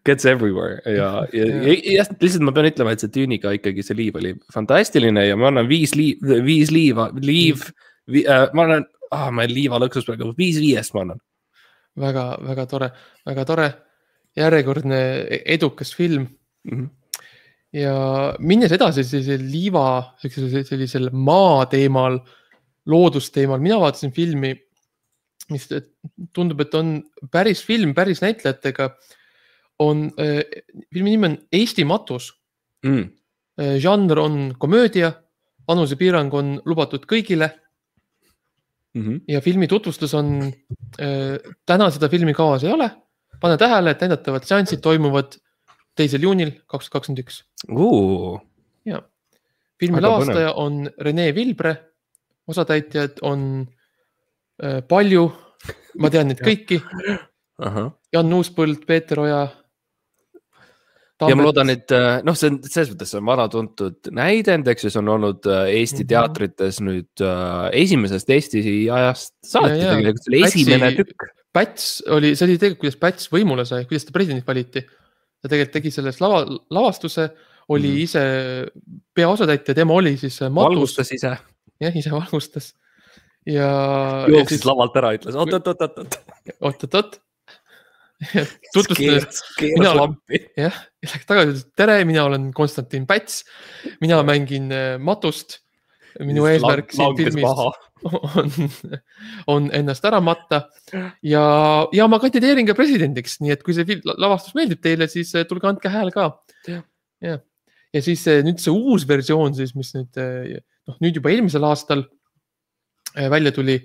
gets everywhere ja lihtsalt ma pean ütlema, et see Dune'iga ikkagi see liiv oli fantastiline ja ma annan 5 liiva, ma annan, ma olen liiva lõksus praegu, 5-5 ma annan.
Väga tore. Järjekordne edukas film. Ja minnes edasi liiva sellisel maa teemal, loodusteemal. Mina vaatasin filmi, mis tundub, et on päris film, päris näitlejatega. Filmi nimi on Eesti matus. Žanr on komöödia, vanusepiirang on lubatud kõigile. Ja filmi tutvustus on, täna seda filmi kaas ei ole, pane tähele, et näidatavad seansid toimuvad 2. juunil 2021. Ja. Filmi lavastaja on Rene Vilbre, osatäitjad on palju, ma tean neid kõiki. Jan Uuspõld, Peeter Oja.
Ja ma loodan, et see on selles mõttes on vana tuntud näidend, eks ju, see on olnud Eesti teatrites nüüd esimesest Eesti ajast saati, tegelikult see oli esimene tükk.
Päts oli, see oli tegelikult, kuidas Päts võimule sai, kuidas ta president valiti. Ta tegelikult tegi selles lavastuse, oli ise peaosatäitja, tema oli siis
valgustas ise.
Jah, ise valgustas. Ja
jooksis lavalt ära, ütles, oot.
Tutvustas, jah, läks tagasi, tere, mina olen Konstantin Päts, mina mängin Matust, minu eesmärk siin filmis on ennast ära matta ja ma kandideerin ka presidendiks, nii et kui see lavastus meeldib teile, siis tulge andke hääl ka. Ja siis nüüd see uus versioon, siis, mis nüüd juba eelmisel aastal välja tuli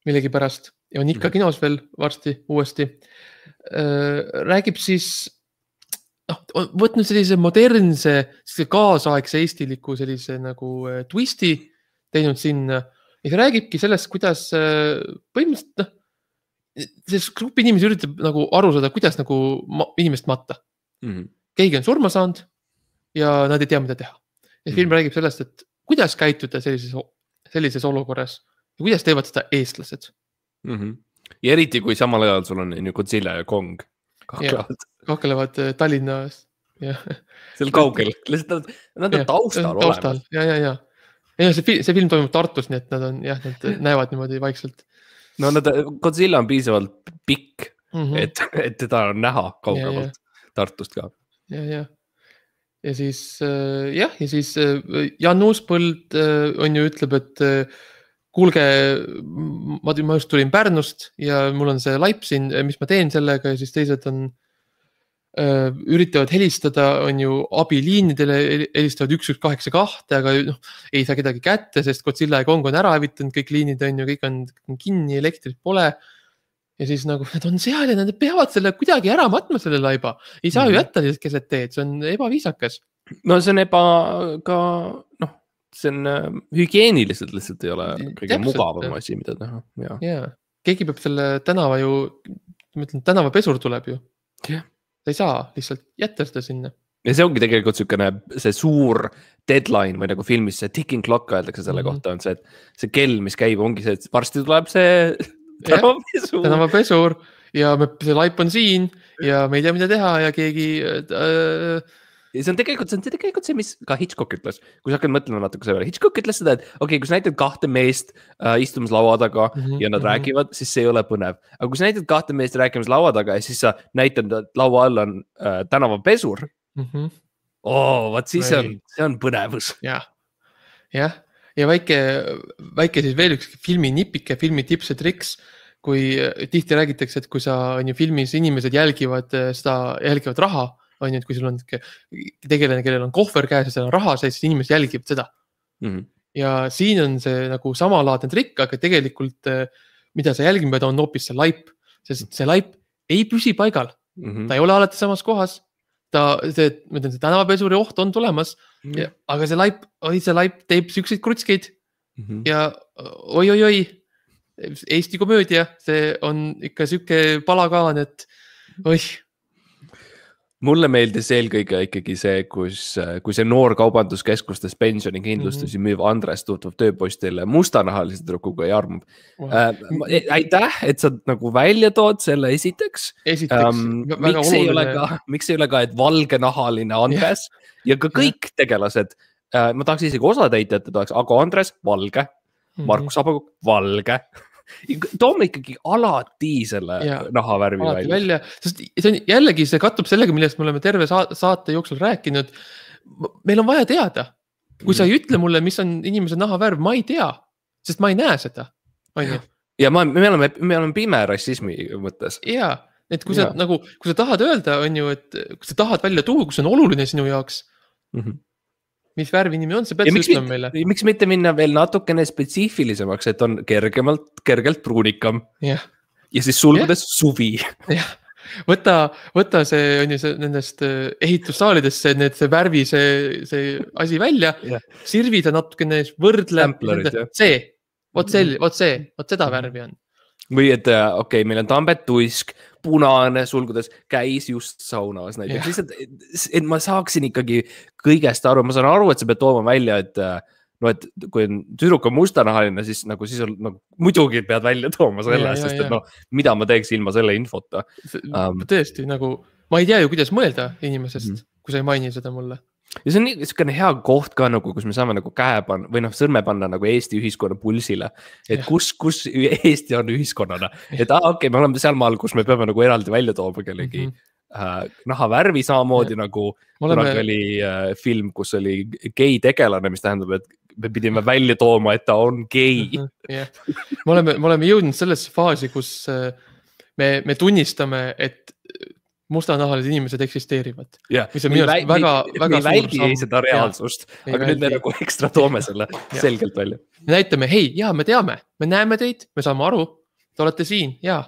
millegipärast ja on ikka kinos veel varsti uuesti. Räägib siis, võtnud sellise modernse, kaasaegse eestiliku sellise nagu twisti teinud sinna ja see räägibki sellest, kuidas põhimõtteliselt, see grupp inimesi üritab nagu aru saada, kuidas nagu inimest matta. Keegi on surma saanud ja nad ei tea, mida teha. Ja film räägib sellest, et kuidas käituda sellises olukorras ja kuidas teevad seda eestlased.
Ja eriti, kui samal ajal sul on Godzilla ja Kong
kaklevad Tallinnas.
Seal kaugel, nad on taustal olemas.
Ja. See film toimub Tartus, nii et nad näevad niimoodi vaikselt.
No Godzilla on piisavalt pikk, et teda on näha kaugemalt Tartust ka.
Ja siis Jan Uuspõld on ju ütleb, et kuulge, ma just tulin Pärnust ja mul on see laip siin, mis ma teen sellega ja siis teised on üritavad helistada, on ju abiliinidele, helistavad 1182, aga ei saa kedagi kätte, sest Godzilla ja Kong on ära hävitanud, kõik liinid on ju, kõik on kinni, elektrit pole. Ja siis nagu nad on seal ja nad peavad selle kuidagi ära matma selle laiba. Ei saa ju jätta lihtsalt keset teed, see on ebaviisakas.
No see on see on hügieeniliselt lihtsalt ei ole kõige mugavam asi, mida teha.
Ja. Keegi peab selle tänava ju, tänavapesur tuleb ju. Ta ei saa lihtsalt jätta seda sinna.
Ja see ongi tegelikult see suur deadline või nagu filmis see ticking clock öeldakse selle kohta on see, et see kell, mis käib, ongi see, et varsti tuleb see
tänavapesur ja see laip on siin ja me ei tea, mida teha ja keegi
see on tegelikult see, mis ka Hitchcock ütles, kui sa hakkad mõtlema natuke selle. Hitchcock ütles seda, et kui sa näitad kahte meest istumas laua taga ja nad räägivad, siis see ei ole põnev. Aga kui sa näitad kahte meest rääkimas laua taga ja siis sa näitad, et laua all on tänavapesur, siis see on põnevus.
Ja väike siis veel üks filmi nipike, filmi tips ja triks, kui tihti räägitakse, et kui sa on ju filmis inimesed jälgivad raha, on ju, et kui sul on tegelane, kellel on kohver käes ja seal on raha sees, siis inimesed jälgivad seda. Ja siin on see nagu samalaadne trikk, aga tegelikult mida sa jälgima pead, on hoopis see laip, sest see laip ei püsi paigal. Ta ei ole alati samas kohas. See tänavapesuri oht on tulemas, aga see laip teeb sükseid krutskeid ja oi, Eesti komöödia, see on ikka süke palakaan, et
Mulle meeldis eelkõige ikkagi see, kui see noor kaubanduskeskustes pensionikindlustusi müüv Andres tutvub tööpostile mustanahalise tüdrukuga ja armub. Aitäh, et sa nagu välja tood selle esiteks. Miks ei ole ka, et valgenahaline Andres ja ka kõik tegelased, ma tahaks isegi osatäitjate tahaks, aga Andres valge, Markus Abakuk valge. Toome ikkagi alati selle nahavärvi välja.
Sest see on jällegi, see kattub sellega, millest me oleme terve saate jooksul rääkinud. Meil on vaja teada. Kui sa ei ütle mulle, mis on inimese nahavärv, ma ei tea, sest ma ei näe seda.
Ja me oleme pime rassismi mõttes.
Ja, et kui sa tahad öelda, on ju, et kui sa tahad välja tuua, kus on oluline sinu jaoks, mis värvi inimene on, see pead ütlema meile.
Miks mitte minna veel natukene spetsiifilisemaks, et on kergelt pruunikam ja siis sulgudes suvi.
Võta see, on ju see nendest ehitussaalidest see värvi, see asi välja, sirvida natukene, võrdle see vot seda värvi on.
Või et okei, meil on Tambet Tuisk, punane sulgudes, käis just saunas näiteks. Lihtsalt, et ma saaksin ikkagi kõigest aru. Ma saan aru, et sa pead tooma välja, et no, et kui tüdruk on mustanahaline, siis on nagu, muidugi pead välja tooma sellest, sest et no, mida ma teeks ilma selle infota.
Tõesti, nagu, ma ei tea ju, kuidas mõelda inimesest, kui sa ei maini seda mulle.
Ja see on niisugune hea koht ka nagu, kus me saame nagu käe panna või sõrme panna nagu Eesti ühiskonna pulsile, et kus Eesti on ühiskonnana, et okei, me oleme seal maal, kus me peame nagu eraldi välja tooma kellegi nahavärvi samamoodi nagu kunagi oli film, kus oli gei tegelane, mis tähendab, et me pidime välja tooma, et ta on gei.
Me oleme jõudnud sellesse faasi, kus me tunnistame, et mustanahalised inimesed eksisteerivad. Mis on minu arust väga
suur samm. Seda reaalsust, aga nüüd me nagu ekstra toome selle selgelt välja.
Me näitame, hei, me teame, me näeme teid, me saame aru, te olete siin,
Ja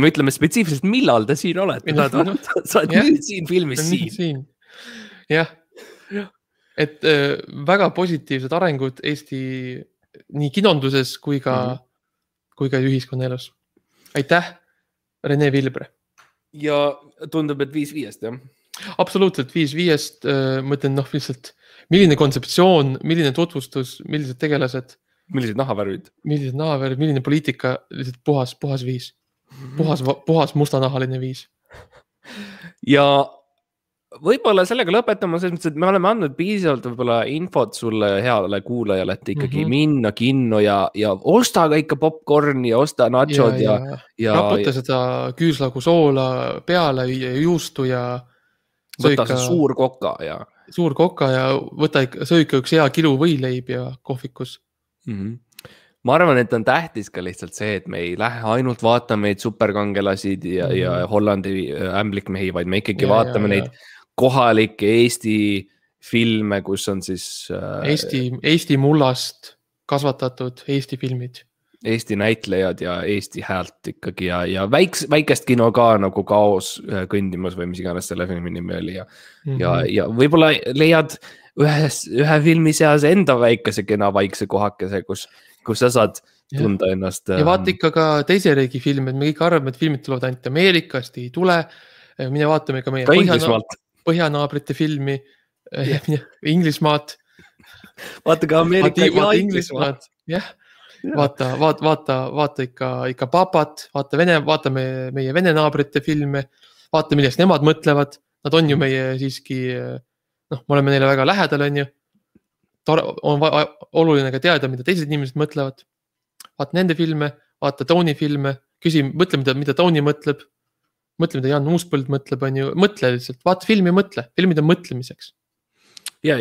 me ütleme spetsiifiliselt, millal te siin olete. Sa oled nüüd siin filmis siin.
Jah, et väga positiivsed arengud Eesti nii kinonduses kui ka ühiskonnaelus. Aitäh, Rene Vilbre.
Ja tundub, et 5-5, jah?
Absoluutselt 5-5, mõtlen lihtsalt, milline kontseptsioon, milline tutvustus, millised tegelased.
Millised nahavärvid.
Milline poliitika, lihtsalt puhas 5. Puhas mustanahaline 5. Ja
võib-olla sellega lõpetama, selles mõttes, et me oleme andnud piisavalt võib-olla infot sulle heale kuulajale, et ikkagi minna kinno ja osta ka ikka popcorni ja osta nachod ja
raputa seda küüslagu soola peale ja juustu ja
võta see suur koka ja
sööka üks hea kilu võileib ja kohvikus.
Ma arvan, et on tähtis ka lihtsalt see, et me ei lähe ainult vaatama neid superkangelasid ja Hollandi ämblikmehi, vaid me ikkagi vaatame neid kohalikke Eesti filme, kus on siis
Eesti mullast kasvatatud Eesti filmid.
Eesti näitlejad ja Eesti häält ikkagi ja väikest kino ka nagu Kaos kõndimas või mis iganes selle filmi nimi oli ja võib-olla leiad ühe filmi seas enda väikese kena vaikse kohakese, kus sa saad tunda ennast.
Ja vaata ikka ka teise riigi filme, et me kõik arvame, et filmid tulevad ainult Ameerikast, ei tule. Mine vaatame ka meie põhjanaabrite filmi, Inglismaad.
Vaata ka Ameerika ja
Inglismaad. Vaata ikka Papat, vaata meie vene naabrite filme, vaata millest nemad mõtlevad. Nad on ju meie siiski, me oleme neile väga lähedal, on ju. On oluline ka teada, mida teised inimesed mõtlevad. Vaata nende filme, vaata Tony filme, mõtle, mida Tony mõtleb. Mõtle, mida Jan Uuspõld mõtleb, on ju. Mõtle lihtsalt, vaata filmi ja mõtle. Filmid on mõtlemiseks.
Ja,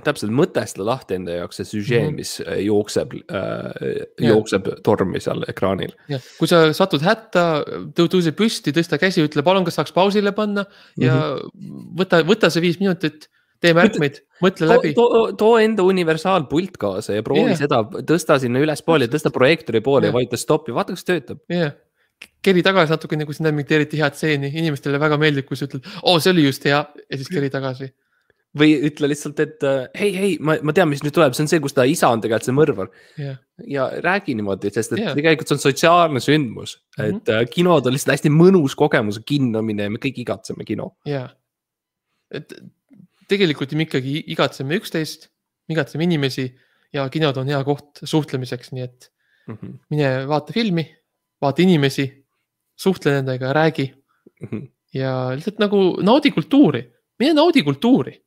täpselt mõtestada lahti enda jaoks see süžee, mis jookseb tormi seal ekraanil.
Ja, kui sa satud hätta, tõuse püsti, tõsta käsi, ütle, palun, kas saaks pausile panna ja võta see 5 minutit, tee märkmeid, mõtle läbi.
Too enda universaalpult kaasa ja proovi seda, tõsta sinna üles poole, tõsta projektori poole ja vaita stoppi, vaata, kas töötab.
Keri tagasi natuke, kui sa näed mingit eriti head seeni, inimestele väga meeldib, kui sa ütled, see oli just hea ja siis keri tagasi.
Või ütle lihtsalt, et hei, ma tean, mis nüüd tuleb, see on see, kus ta isa on tegelikult see mõrvar. Ja räägi niimoodi, sest et tegelikult see on sotsiaalne sündmus, et kinod on lihtsalt hästi mõnus kogemus kinnomine ja me kõik igatseme kino.
Et tegelikult me ikkagi igatseme üksteist, me igatseme inimesi ja kinod on hea koht suhtlemiseks, nii et mine vaata filmi, vaata inimesi, suhtle nendega, räägi ja lihtsalt nagu naudi kultuuri. Mine naudi kultuuri.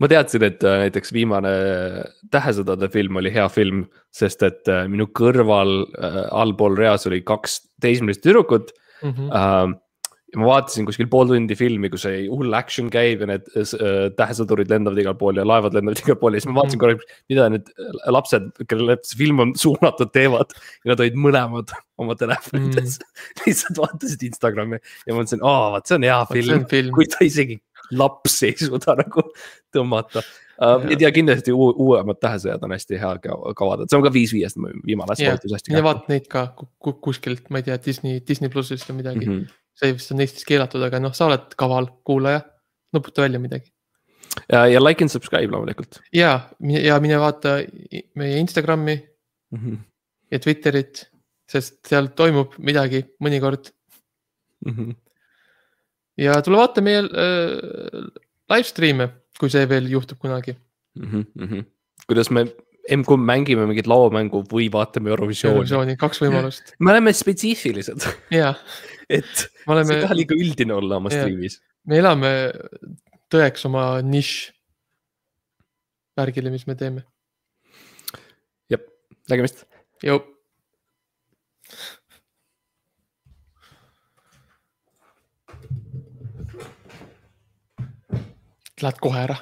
Ma teadsin, et näiteks viimane Tähesõdade film oli hea film, sest et minu kõrval allpool reas oli 2 teismelist tüdrukut. Ja ma vaatasin kuskil pool tundi filmi, kus ei hull action käib ja need tähesõdurid lendavad igal pool ja laevad lendavad igal pool ja siis ma vaatasin korraks, mida need lapsed, kellele see film on suunatud, teevad ja nad olid mõlemad oma telefonides. Lihtsalt vaatasid Instagrami ja ma mõtlesin, vaat see on hea film, kui ta isegi laps ei suuda nagu tõmmata. Ja kindlasti uuemad Tähesõjad on hästi hea kavada. See on ka 5-5 viimane soovitus hästi.
Ja vaat neid ka kuskilt, ma ei tea, Disney Plusist või midagi. See vist on Eestis keelatud, aga sa oled kaval kuulaja, nuputa välja midagi.
Ja like and subscribe loomulikult.
Ja mine vaata meie Instagrami, ja Twitterit, sest seal toimub midagi mõnikord. Ja tule vaata meie live stream'e, kui see veel juhtub kunagi.
Kuidas me M-kumb mängime mingit laomängu või vaatame Eurovisiooni.
2 võimalust.
Me oleme spetsiifilised.
Jaa.
Et see ei taha liiga üldine olla oma streamis.
Me elame tõeks oma nišš värgile, mis me teeme.
Jep, nägemist.
Jop. Lähed kohe ära.